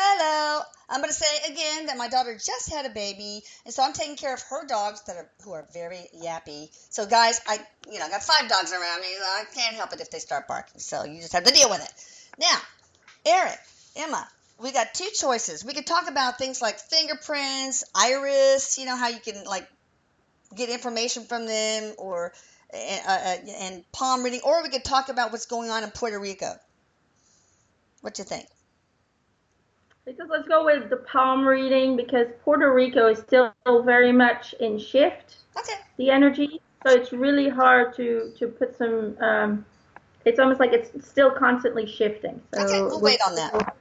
Hello. I'm going to say again that my daughter just had a baby, and so I'm taking care of her dogs who are very yappy. So guys, I got 5 dogs around me. So I can't help it if they start barking. So you just have to deal with it. Now, Eric, Emma, we got 2 choices. We could talk about things like fingerprints, iris. You know how you can like get information from them, or and palm reading, or we could talk about what's going on in Puerto Rico. What you think? Because let's go with the palm reading because Puerto Rico is still very much in shift, Okay. the energy. So it's really hard to put some, it's almost like it's still constantly shifting. Okay, So we'll we're, wait on that.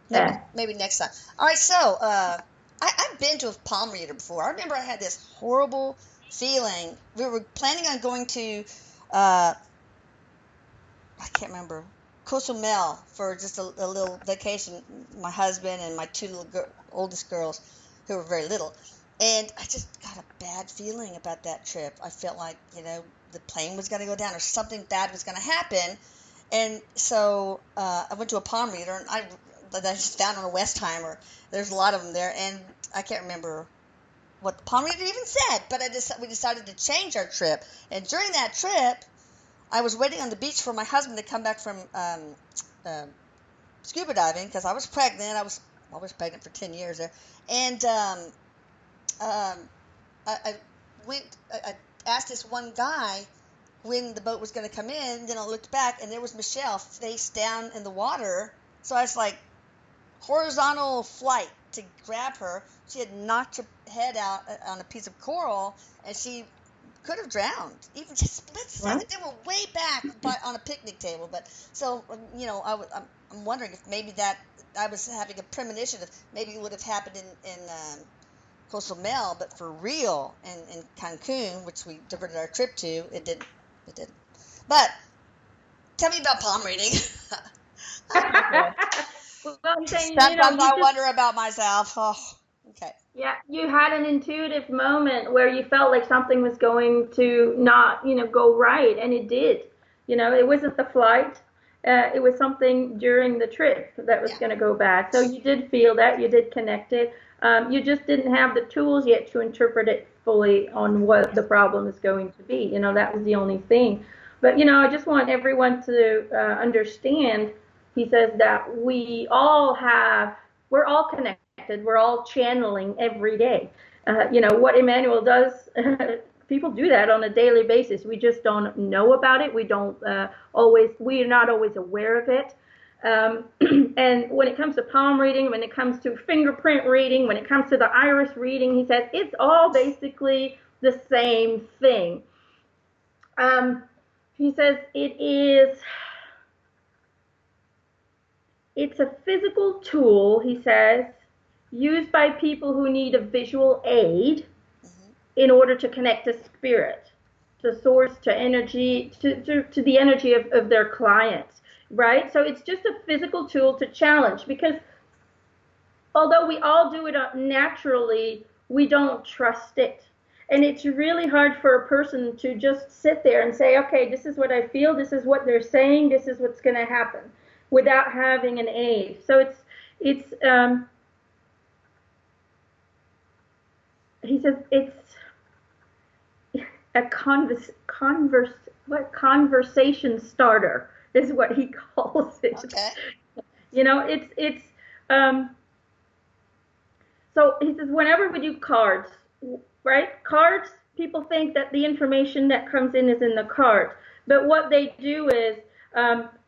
yeah. Maybe next time. All right, so I've been to a palm reader before. I remember I had this horrible feeling. We were planning on going to, I can't remember, Cozumel for just a little vacation. My husband and my 2 oldest girls, who were very little, and I just got a bad feeling about that trip. I felt like the plane was going to go down or something bad was going to happen. And so I went to a palm reader, and I just found on a Westheimer. There's a lot of them there, and I can't remember what the palm reader even said. But we decided to change our trip, and during that trip, I was waiting on the beach for my husband to come back from scuba diving because I was pregnant. I was pregnant for 10 years there, and I went. I asked this one guy when the boat was going to come in. Then I looked back, and there was Michelle face down in the water. So I was like, horizontal flight to grab her. She had knocked her head out on a piece of coral, and she could have drowned, even just split second. They were way back on a picnic table. But so I'm wondering if maybe that I was having a premonition of maybe it would have happened in Cozumel, but for real in Cancun, which we diverted our trip to, it didn't. It didn't. But tell me about palm reading. Well, I'm saying, Sometimes you I just, wonder about myself. Oh, okay. yeah, you had an intuitive moment where you felt like something was going to not, go right, and it did. It wasn't the flight. It was something during the trip that was Yeah. going to go bad. So you did feel that, you did connect it. You just didn't have the tools yet to interpret it fully on what the problem is going to be. That was the only thing. But, I just want everyone to understand, he says that we're all connected. We're all channeling every day. What Emmanuel does, people do that on a daily basis. We just don't know about it. We're not always aware of it. And when it comes to palm reading, when it comes to fingerprint reading, when it comes to the iris reading, he says it's all basically the same thing. He says it's a physical tool, he says, used by people who need a visual aid in order to connect to spirit, to source, to energy, to the energy of their clients, right? So it's just a physical tool to challenge, because although we all do it naturally, we don't trust it. And it's really hard for a person to just sit there and say, okay, this is what I feel, this is what they're saying, this is what's going to happen, without having an aid. So it's he says it's a conversation starter is what he calls it. Okay. It's so he says whenever we do cards, right? Cards, people think that the information that comes in is in the cards, but what they do is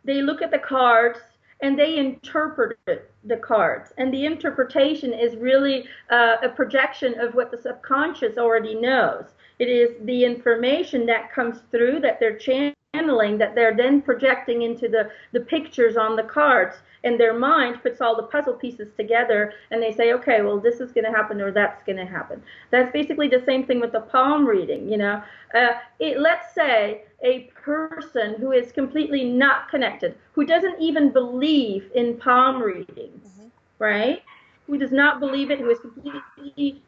they look at the cards and they interpret the cards, and the interpretation is really a projection of what the subconscious already knows. It is the information that comes through that they're channeling, that they're then projecting into the pictures on the cards, and their mind puts all the puzzle pieces together, and they say, okay, well, this is going to happen or that's going to happen. That's basically the same thing with the palm reading. Let's say a person who is completely not connected, who doesn't even believe in palm reading, right? Who does not believe it, who is completely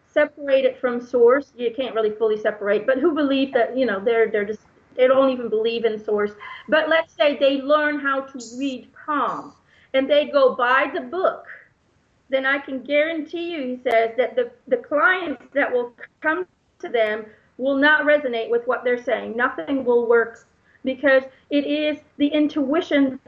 separated from source. You can't really fully separate, but who believe that they don't even believe in source. But let's say they learn how to read palms, and they go by the book, then I can guarantee you, he says, that the clients that will come to them will not resonate with what they're saying. Nothing will work, because it is the intuition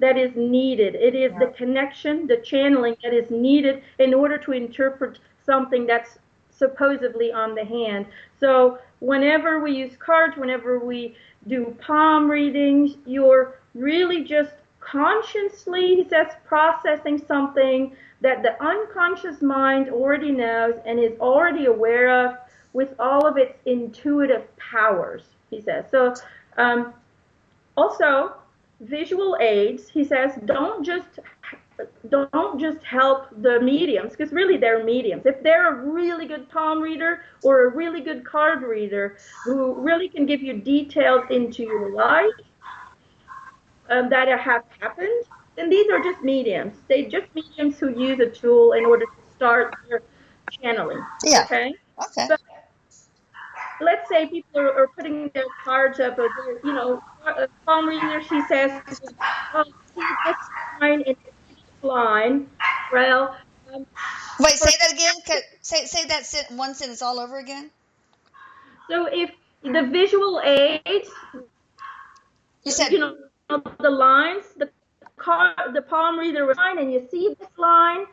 that is needed. It is the connection, the channeling that is needed in order to interpret something that's supposedly on the hand. So whenever we use cards, whenever we do palm readings, you're really just consciously, he says, processing something that the unconscious mind already knows and is already aware of with all of its intuitive powers, he says. So also, visual aids, he says, don't just help the mediums, because really they're mediums. If they're a really good palm reader or a really good card reader who really can give you details into your life that have happened, then these are just mediums. They're just mediums who use a tool in order to start their channeling. Yeah. Okay? Okay. But let's say people are putting their cards up, or they're, palm reader, she says, oh, see this line and this line. Well, Wait, say that again. Say that one sentence all over again. so if the visual aids, You said, the lines, the palm reader line, and you see this line,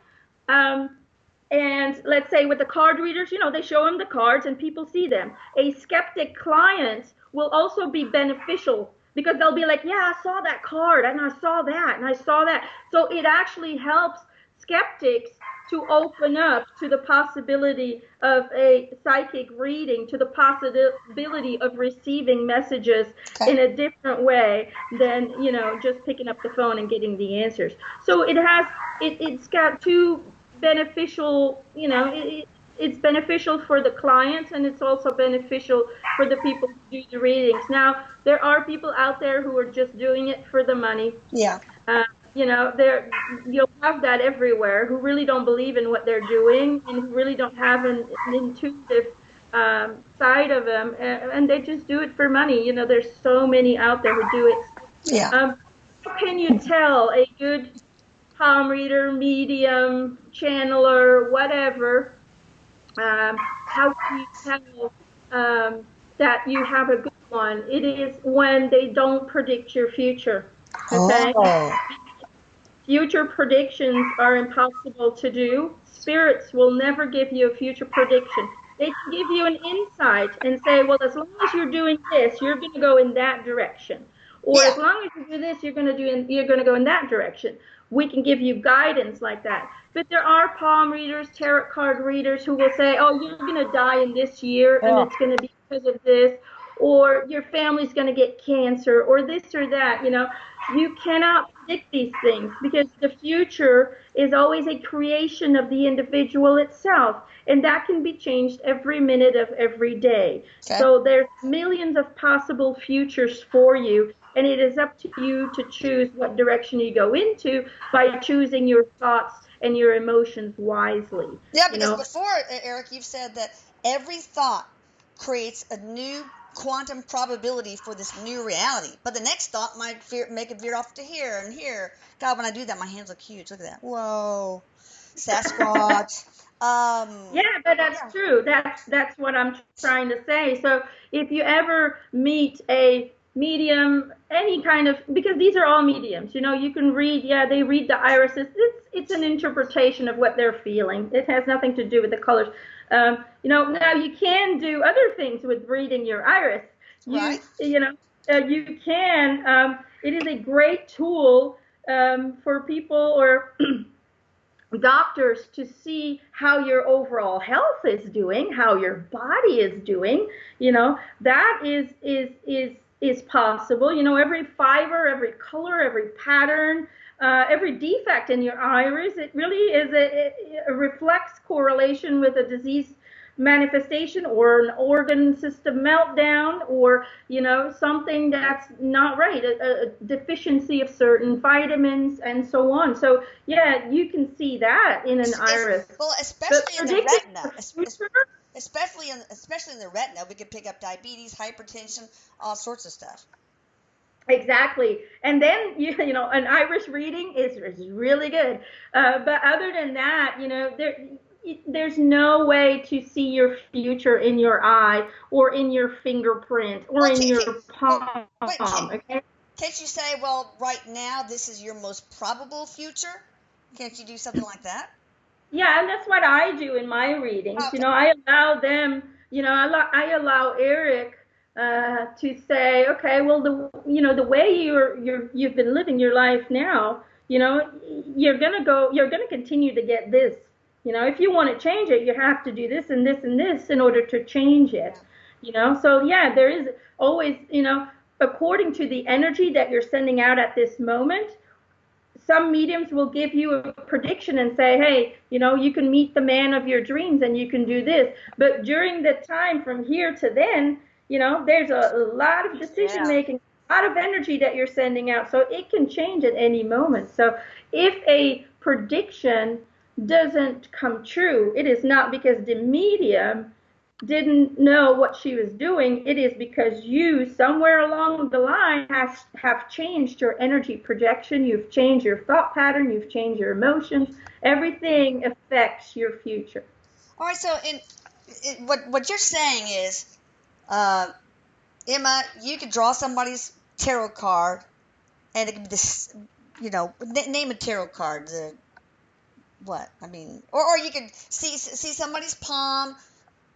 and let's say with the card readers, they show them the cards and people see them. A skeptic client will also be beneficial, because they'll be like, yeah, I saw that card and I saw that and I saw that. So it actually helps skeptics to open up to the possibility of a psychic reading, to the possibility of receiving messages in a different way than, just picking up the phone and getting the answers. So it's got two beneficial, it's beneficial for the clients, and it's also beneficial for the people who do the readings. Now, there are people out there who are just doing it for the money. Yeah. You'll have that everywhere, who really don't believe in what they're doing and who really don't have an intuitive side of them, and they just do it for money. There's so many out there who do it. Yeah. How can you tell a good palm reader, medium, channeler, whatever, how can you tell that you have a good one? It is when they don't predict your future. Okay? Oh. Future predictions are impossible to do. Spirits will never give you a future prediction. They can give you an insight and say, well, as long as you're doing this, you're going to go in that direction. Or as long as you do this, you're going to go in that direction. We can give you guidance like that. But there are palm readers, tarot card readers who will say, oh, you're going to die in this year, and it's going to be because of this, or your family's going to get cancer, or this or that. You cannot predict these things, because the future is always a creation of the individual itself, and that can be changed every minute of every day. Okay. So there's millions of possible futures for you, and it is up to you to choose what direction you go into by choosing your thoughts and your emotions wisely. Yeah, because before, Erik, you've said that every thought creates a new quantum probability for this new reality, but the next thought might make it veer off to here and here. God, when I do that, my hands look huge. Look at that. Whoa. Sasquatch. Yeah, but that's true. That's what I'm trying to say. So if you ever meet a medium, any kind of, because these are all mediums, you can read, they read the irises. It's an interpretation of what they're feeling. It has nothing to do with the colors. Now you can do other things with reading your iris. You can, it is a great tool for people or doctors to see how your overall health is doing, how your body is doing. That is possible. Every fiber, every color, every pattern, every defect in your iris, it really is a reflex correlation with a disease manifestation or an organ system meltdown, or something that's not right, a deficiency of certain vitamins and so on. So you can see that in an iris. Well, especially in the retina. Especially in the retina, we could pick up diabetes, hypertension, all sorts of stuff. Exactly. And then, an Irish reading is really good. But other than that, there's no way to see your future in your eye or in your fingerprint or Well, in your palm. wait, Okay. can't you say, well, right now, this is your most probable future? Can't you do something like that? Yeah, and that's what I do in my readings. Okay. I allow them, I allow Erik to say, okay, well, the way you've been living your life now, you're gonna continue to get this. If you want to change it, you have to do this and this and this in order to change it. So yeah, there is always, according to the energy that you're sending out at this moment, some mediums will give you a prediction and say, hey, you can meet the man of your dreams and you can do this. But during the time from here to then, there's a lot of decision making, a lot of energy that you're sending out. So it can change at any moment. So if a prediction doesn't come true, it is not because the medium didn't know what she was doing. It is because you, somewhere along the line, have changed your energy projection. You've changed your thought pattern. You've changed your emotions. Everything affects your future. All right. So, what you're saying is, Emma, you could draw somebody's tarot card, and it could be this, name a tarot card. What I mean, or you could see somebody's palm,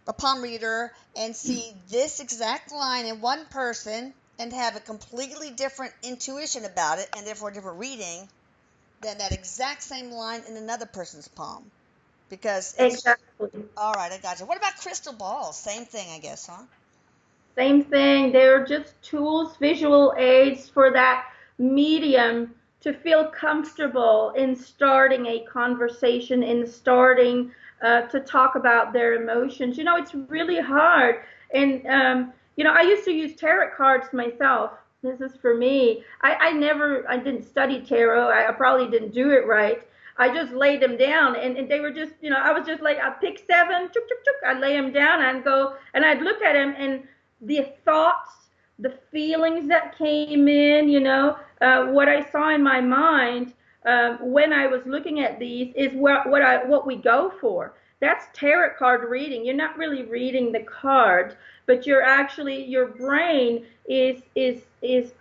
a palm reader, and see this exact line in one person and have a completely different intuition about it, and therefore a different reading than that exact same line in another person's palm. Because exactly. All right, I got you. What about crystal balls? Same thing, I guess, huh? Same thing. They're just tools, visual aids for that medium to feel comfortable in starting a conversation, in starting to talk about their emotions. It's really hard. And, I used to use tarot cards myself. This is for me. I didn't study tarot. I probably didn't do it right. I just laid them down, and they were just, I was just like, I pick 7, chuk, chuk, chuk. I'd lay them down and go, and I'd look at them, and the thoughts, the feelings that came in, what I saw in my mind when I was looking at these is what we go for. That's tarot card reading. You're not really reading the cards, but your brain is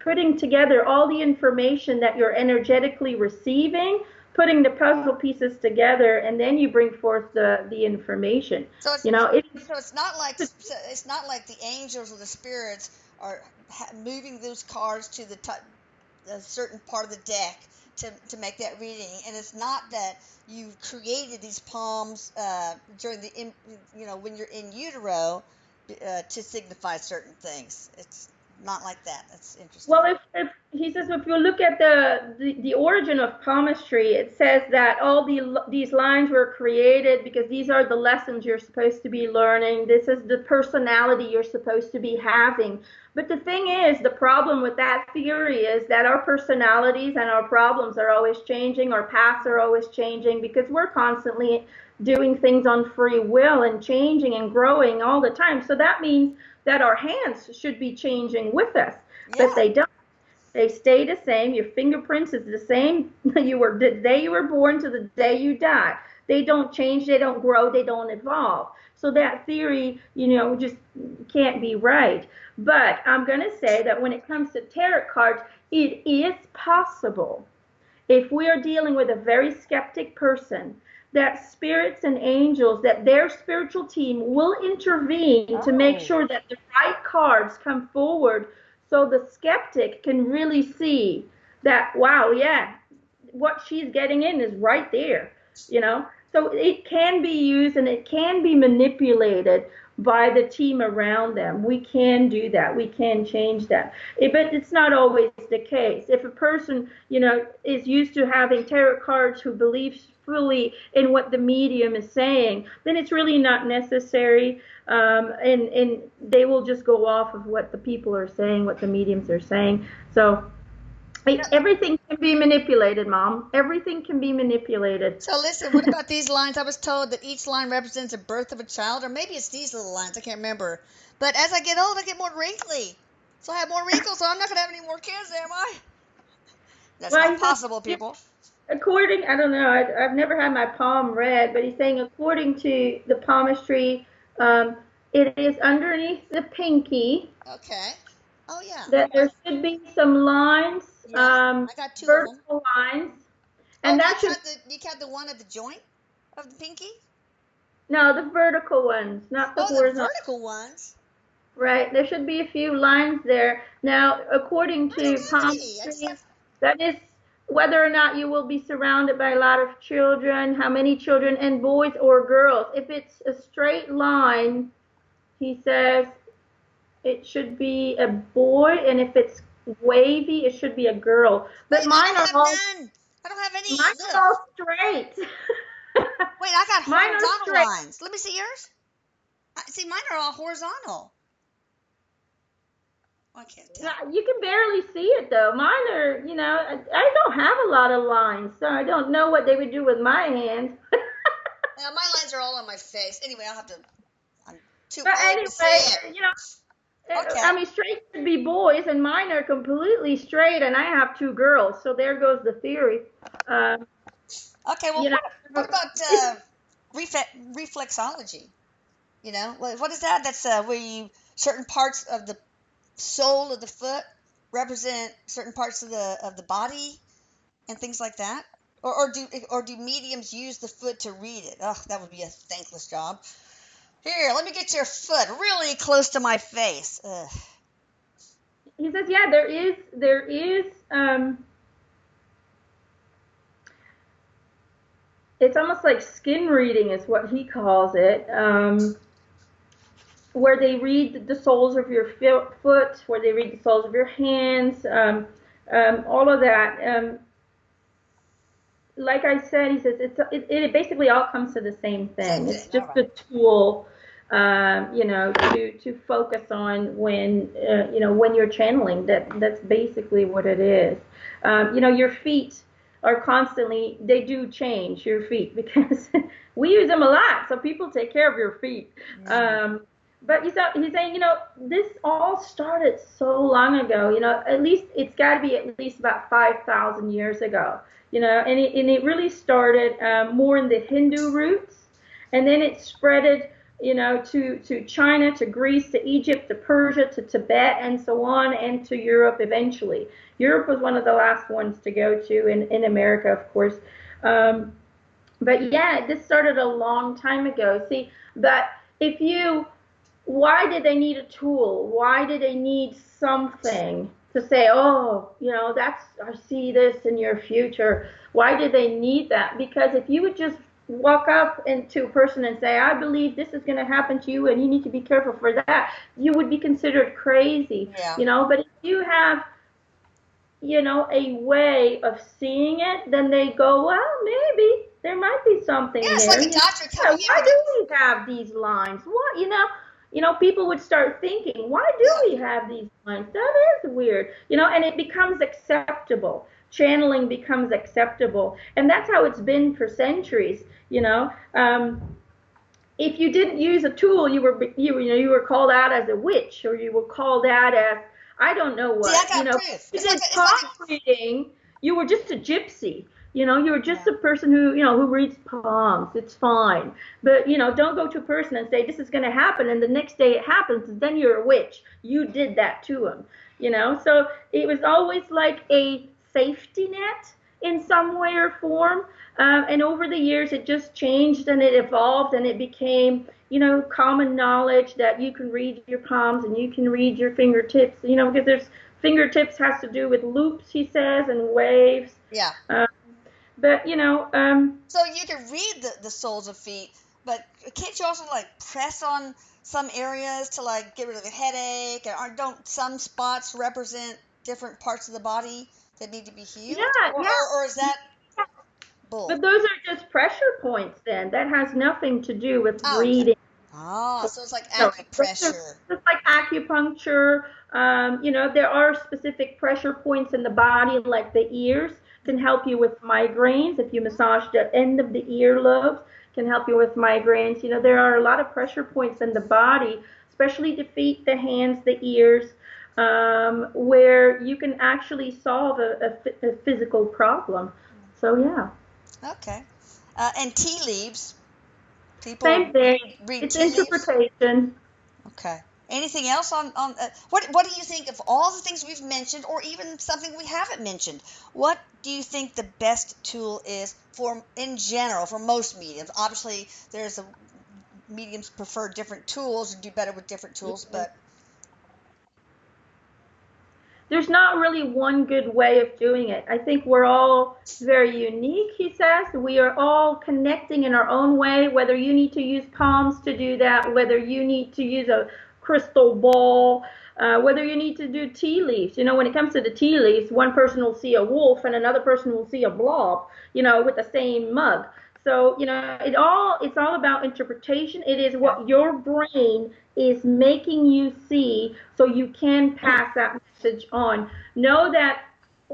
putting together all the information that you're energetically receiving, putting the puzzle pieces together, and then you bring forth the information. So it's not like the angels or the spirits are moving those cards to a certain part of the deck to make that reading, and it's not that you created these palms during when you're in utero to signify certain things. It's not like that. That's interesting. Well, if he says, if you look at the origin of palmistry, it says that all these lines were created because these are the lessons you're supposed to be learning. This is the personality you're supposed to be having. But the thing is, the problem with that theory is that our personalities and our problems are always changing, our paths are always changing, because we're constantly doing things on free will and changing and growing all the time. So that means that our hands should be changing with us, but they don't. They stay the same. Your fingerprints is the same. The day you were born to the day you die. They don't change. They don't grow. They don't evolve. So that theory, just can't be right. But I'm going to say that when it comes to tarot cards, it is possible, if we are dealing with a very skeptic person, that spirits and angels, that their spiritual team will intervene to make sure that the right cards come forward, so the skeptic can really see that, wow, yeah, what she's getting in is right there, So it can be used and it can be manipulated by the team around them. We can do that. We can change that. But it's not always the case. If a person, is used to having tarot cards who believes fully in what the medium is saying, then it's really not necessary. And they will just go off of what the people are saying, what the mediums are saying. So everything can be manipulated, Mom. Everything can be manipulated. So listen, what about these lines? I was told that each line represents a birth of a child, or maybe it's these little lines. I can't remember. But as I get old, I get more wrinkly. So I have more wrinkles, so I'm not going to have any more kids, am I? That's Well, not possible, people. According, I don't know, I've never had my palm read, but he's saying according to the palmistry, it is underneath the pinky. Okay. Oh, yeah. That there should be some lines, Yeah, I got 2 of them. vertical lines, Oh, and do that should you count the one at the joint of the pinky? no, the vertical ones, not the Oh, the horizontal. vertical ones. Right, there should be a few lines there. Now, according to palmistry, that is whether or not you will be surrounded by a lot of children, how many children, and boys or girls. If it's a straight line, he says it should be a boy, and if it's wavy, it should be a girl. But Wait, mine are all I don't have any. mine Look. are all straight. Wait, I got Mine are horizontal straight. lines. Let me see yours. See, mine are all horizontal. I can't tell. Yeah, you can barely see it though. Mine are, you know, I don't have a lot of lines, so I don't know what they would do with my hand. Now, my lines are all on my face. Anyway, I'll have to. I'm too But old to see it. anyway, you know, Okay. I mean, straight should be boys, and mine are completely straight, and I have 2 girls, so there goes the theory. Okay, well, You know, what about reflexology? You know, what is that? That's where you certain parts of the sole of the foot represent certain parts of the body and things like that. Or do mediums use the foot to read it? Oh, that would be a thankless job. Here, let me get your foot really close to my face. Ugh. he says, yeah, there is. It's almost like skin reading is what he calls it, where they read the soles of your foot, where they read the soles of your hands, all of that. Like I said, he says it basically all comes to the same thing. It's just a tool, you know, to focus on when you know, when you're channeling. That's basically what it is. You know, your feet are constantly, they do change your feet because we use them a lot. So people take care of your feet. But he's saying, you know, this all started so long ago. You know, at least it's got to be at least about 5,000 years ago. You know, and it really started more in the Hindu roots, and then it spreaded, you know, to China, to Greece, to Egypt, to Persia, to Tibet, and so on, and to Europe eventually. Europe was one of the last ones to go to, in America, of course. But yeah, this started a long time ago. See, but why did they need a tool? Why did they need something to say, oh, you know, I see this in your future? Why did they need that? Because if you would just walk up to a person and say, I believe this is going to happen to you and you need to be careful for that, you would be considered crazy. Yeah. You know, but if you have, you know, a way of seeing it, then they go, well, maybe there might be something it's there. like a doctor coming in. Why do we have these lines? What, you know, people would start thinking, why do we have these lines? That is weird. You know, and it becomes acceptable. Channeling becomes acceptable. And that's how it's been for centuries, you know. If you didn't use a tool, you were called out as a witch, or you were called out as, I don't know what. See, I got you know, proof. if you did palm reading, you were just a gypsy. You know, you're just a person who, you know, who reads palms. It's fine. But, you know, don't go to a person and say, this is going to happen, and the next day it happens, and then you're a witch. You did that to him, you know. So it was always like a safety net in some way or form. And over the years, it just changed and it evolved, and it became, you know, common knowledge that you can read your palms and you can read your fingertips, you know, because fingertips has to do with loops, he says, and waves. Yeah. But, you know, so you can read the soles of feet, but can't you also like press on some areas to like get rid of the headache? Or don't some spots represent different parts of the body that need to be healed? Or is that bull? But those are just pressure points then. That has nothing to do with reading. Oh, so it's like acupressure. It's like acupuncture. You know, there are specific pressure points in the body, like the ears can help you with migraines. If you massage the end of the earlobes, can help you with migraines. You know, there are a lot of pressure points in the body, especially the feet, the hands, the ears. where you can actually solve a physical problem. So yeah. Okay. And tea leaves. People Same thing. read It's tea leaves. interpretation. Okay. Anything else on what do you think of all the things we've mentioned, or even something we haven't mentioned? What do you think the best tool is for, in general, for most mediums? Obviously, there's a mediums prefer different tools and do better with different tools, but There's not really one good way of doing it. I think we're all very unique, he says. We are all connecting in our own way, whether you need to use palms to do that, whether you need to use a crystal ball, whether you need to do tea leaves. You know, when it comes to the tea leaves, one person will see a wolf and another person will see a blob, you know, with the same mug. So, you know, it's all about interpretation. It is what your brain is making you see so you can pass that message on. Know that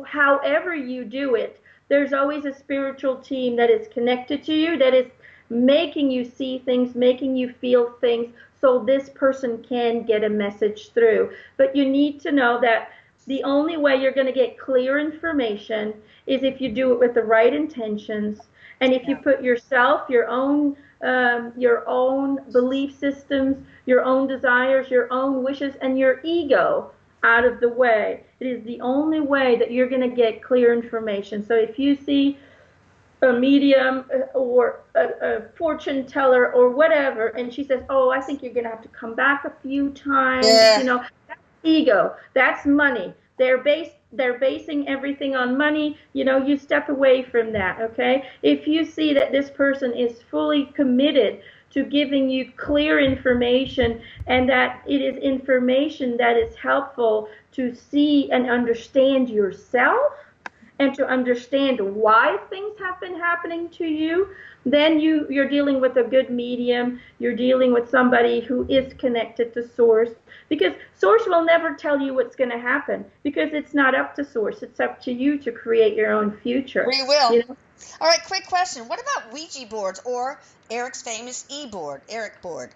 however you do it, there's always a spiritual team that is connected to you, that is making you see things, making you feel things, so this person can get a message through. But you need to know that the only way you're going to get clear information is if you do it with the right intentions, and if you put yourself, your own belief systems, your own desires, your own wishes, and your ego out of the way. It is the only way that you're going to get clear information. So if you see a medium or a fortune teller or whatever, and she says, oh, I think you're going to have to come back a few times, you know, that's ego, that's money. They're basing everything on money. You know, you step away from that, okay? If you see that this person is fully committed to giving you clear information, and that it is information that is helpful to see and understand yourself, and to understand why things have been happening to you, then you're dealing with a good medium. You're dealing with somebody who is connected to source, because source will never tell you what's going to happen, because it's not up to source. It's up to you to create your own future. we will. You know? All right, quick question. What about Ouija boards or Erik's famous Eboard, Erik board?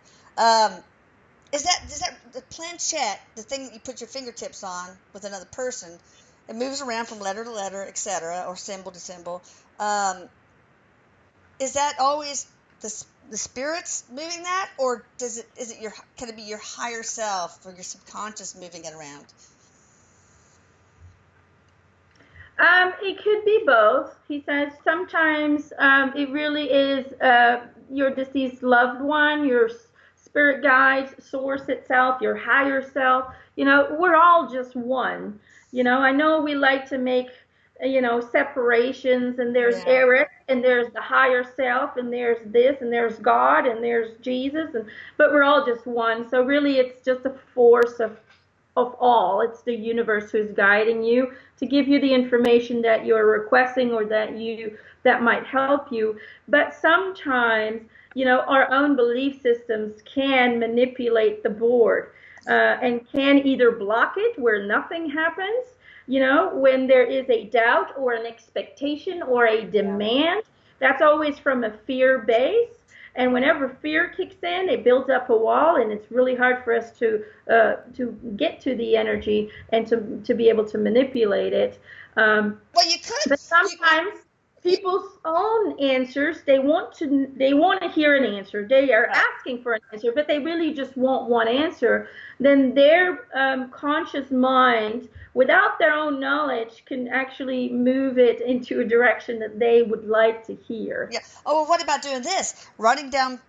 Is that the planchette, the thing that you put your fingertips on with another person? It moves around from letter to letter, etc., or symbol to symbol. Is that always the spirits moving that, or can it be your higher self or your subconscious moving it around? It could be both. He says sometimes it really is your deceased loved one, your spirit guides, source itself, your higher self. You know, we're all just one. You know, I know we like to make, you know, separations, and there's Erik, and there's the higher self, and there's this, and there's God, and there's Jesus, but we're all just one. So really, it's just a force of all. It's the universe who's guiding you to give you the information that you're requesting, or that might help you. But sometimes, you know, our own belief systems can manipulate the board, and can either block it where nothing happens, you know, when there is a doubt or an expectation or a demand. That's always from a fear base. And whenever fear kicks in, it builds up a wall, and it's really hard for us to get to the energy and to be able to manipulate it. Well, you could. But sometimes people's own answers, they want to hear an answer. They are asking for an answer, but they really just want one answer. Then their conscious mind, without their own knowledge, can actually move it into a direction that they would like to hear. Yeah. Oh, well, what about doing this? Writing down,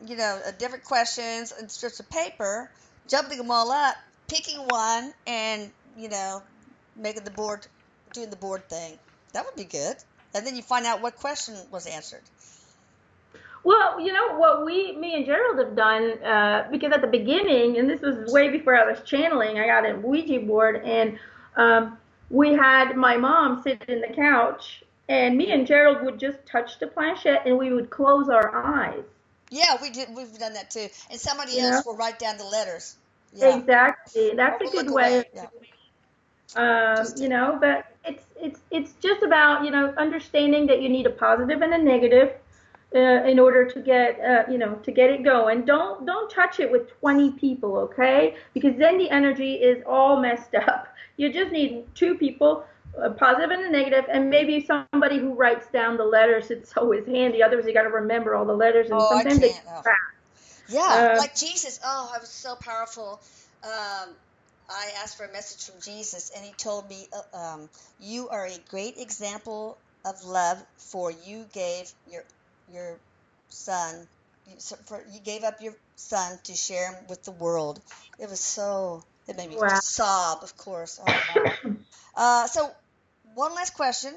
you know, different questions and strips of paper, jumping them all up, picking one, and, you know, doing the board thing. That would be good. And then you find out what question was answered. Well, you know, what me and Gerald have done, because at the beginning, and this was way before I was channeling, I got a Ouija board, and we had my mom sit in the couch, and me and Gerald would just touch the planchette, and we would close our eyes. Yeah, we've done that too. And somebody else will write down the letters. Yeah. Exactly. That's a good way. You know, but it's just about, you know, understanding that you need a positive and a negative. in order to get to get it going. Don't touch it with 20 people, okay? Because then the energy is all messed up. You just need 2 people, a positive and a negative, and maybe somebody who writes down the letters. It's always handy. Otherwise, you got to remember all the letters, and Oh, I sometimes they can't. Oh. Yeah, uh, like Jesus. Oh, I was so powerful. I asked for a message from Jesus, and he told me, "You are a great example of love, for you gave your son, you gave up your son to share him with the world." It was so. It made me wow. sob, of course. Oh wow. So one last question.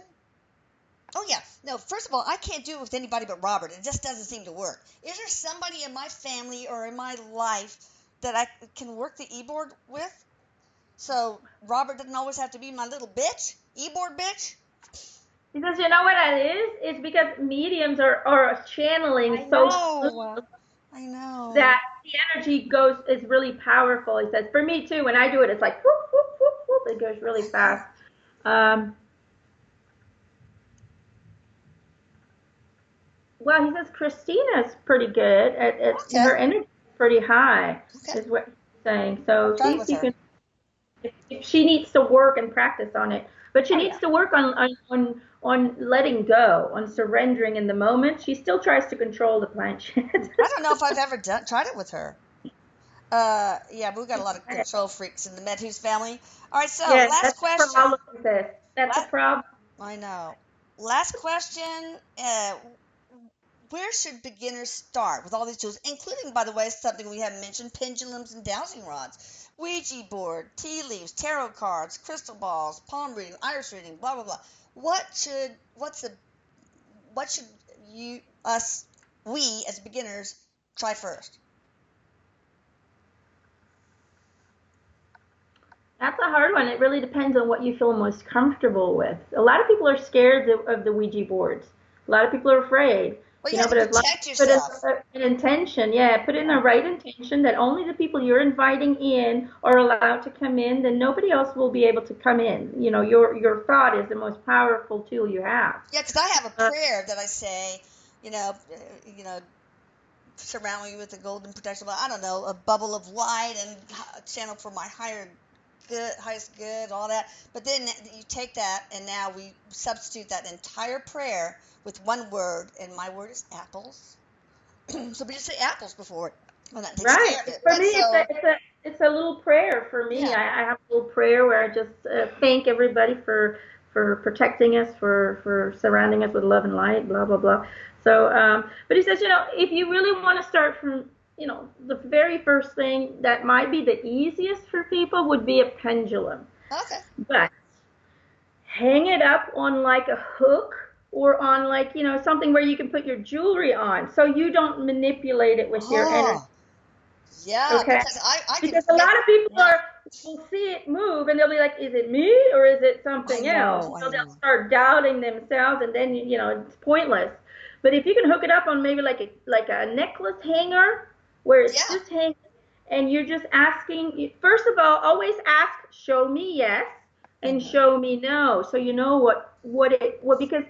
Oh yeah. No, first of all, I can't do it with anybody but Robert. It just doesn't seem to work. Is there somebody in my family or in my life that I can work the e-board with? So Robert doesn't always have to be my little bitch, e-board bitch. Because you know what that is? It's because mediums are channeling so smooth I know. that the energy is really powerful. He says, for me too, when I do it, it's like whoop, whoop, whoop, whoop. It goes really I know. fast. Um, well, he says Christina's pretty good at Okay. her energy is pretty high, Okay. is what he's saying. So Try see it if with you her. can. If she needs to work and practice on it, but she Oh needs yeah. to work on letting go, on surrendering in the moment. She still tries to control the planchette. I don't know if I've ever tried it with her. Yeah, but we got a lot of control freaks in the Medhus family. All right, so Yeah, last that's the question. problem with this. That's the problem. I know. Last question. Where should beginners start with all these tools, including, by the way, something we haven't mentioned, pendulums and dowsing rods, Ouija board, tea leaves, tarot cards, crystal balls, palm reading, iris reading, blah blah blah. What should we as beginners try first? That's a hard one. It really depends on what you feel most comfortable with. A lot of people are scared of the Ouija boards. A lot of people are afraid, Well, you have but to as long as protect you put in yourself. an intention, yeah, put in the right intention that only the people you're inviting in are allowed to come in, then nobody else will be able to come in. Your thought is the most powerful tool you have. Yeah, because I have a prayer that I say, you know, you know, surround me with a golden protection. Well, I don't know, a bubble of light and channel for my highest good, all that. But then you take that, and now we substitute that entire prayer with one word, and my word is apples. So we just say apples before it. Well, that takes Right. care of it. For But me, so, it's a little prayer for me. yeah, I have a little prayer where I just thank everybody for protecting us, for surrounding us with love and light, blah blah blah. So, but he says, if you really want to start from, the very first thing that might be the easiest for people would be a pendulum, okay. but hang it up on like a hook or on like something where you can put your jewelry on, so you don't manipulate it with your energy. Oh, yeah, Okay. because I can Because a make, lot of people yeah, will see it move and they'll be like, is it me or is it something else? I So they'll know. start doubting themselves, and then it's pointless. But if you can hook it up on maybe like a necklace hanger where it's Yeah. just hanging, and you're just asking, first of all, always ask, show me yes and Mm-hmm. show me no. So you know what because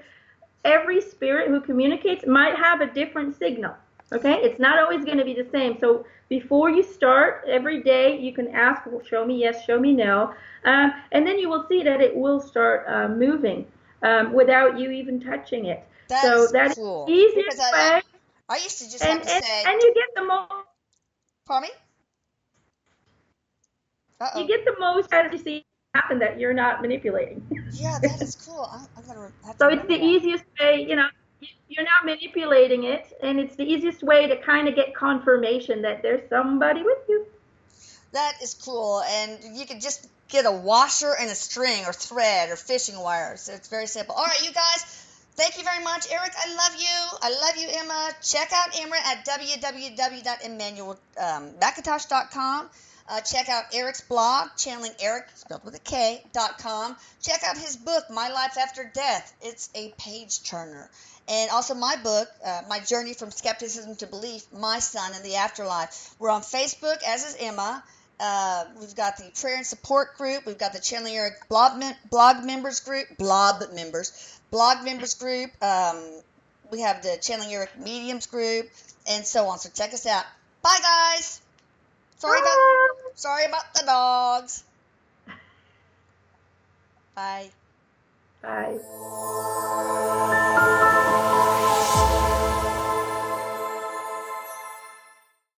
every spirit who communicates might have a different signal. Okay, it's not always going to be the same. So before you start, every day you can ask, well, show me yes, show me no, and then you will see that it will start moving without you even touching it. That So is that is the cool because easiest way, I used to just and have to and, say, and you get the most pardon me? you Uh-oh. get the most as you see happen that you're not manipulating. Yeah, that is cool. I'm gonna have to So it's remember the that. easiest way, you're not manipulating it, and it's the easiest way to kind of get confirmation that there's somebody with you. That is cool, and you could just get a washer and a string or thread or fishing wire. So it's very simple. All right, you guys. Thank you very much, Eric. I love you. I love you, Emma. Check out Emma at www.emmanuelmacintosh.com. Check out Eric's blog, channeling Eric, spelled with a K.com. Check out his book, My Life After Death. It's a page turner. And also my book, My Journey from Skepticism to Belief, My Son in the Afterlife. We're on Facebook, as is Emma. We've got the prayer and support group. We've got the Channeling Eric blog members group, blog members group. We have the Channeling Erik Mediums group, and so on. So check us out. Bye, guys. Sorry about the dogs. Bye. Bye.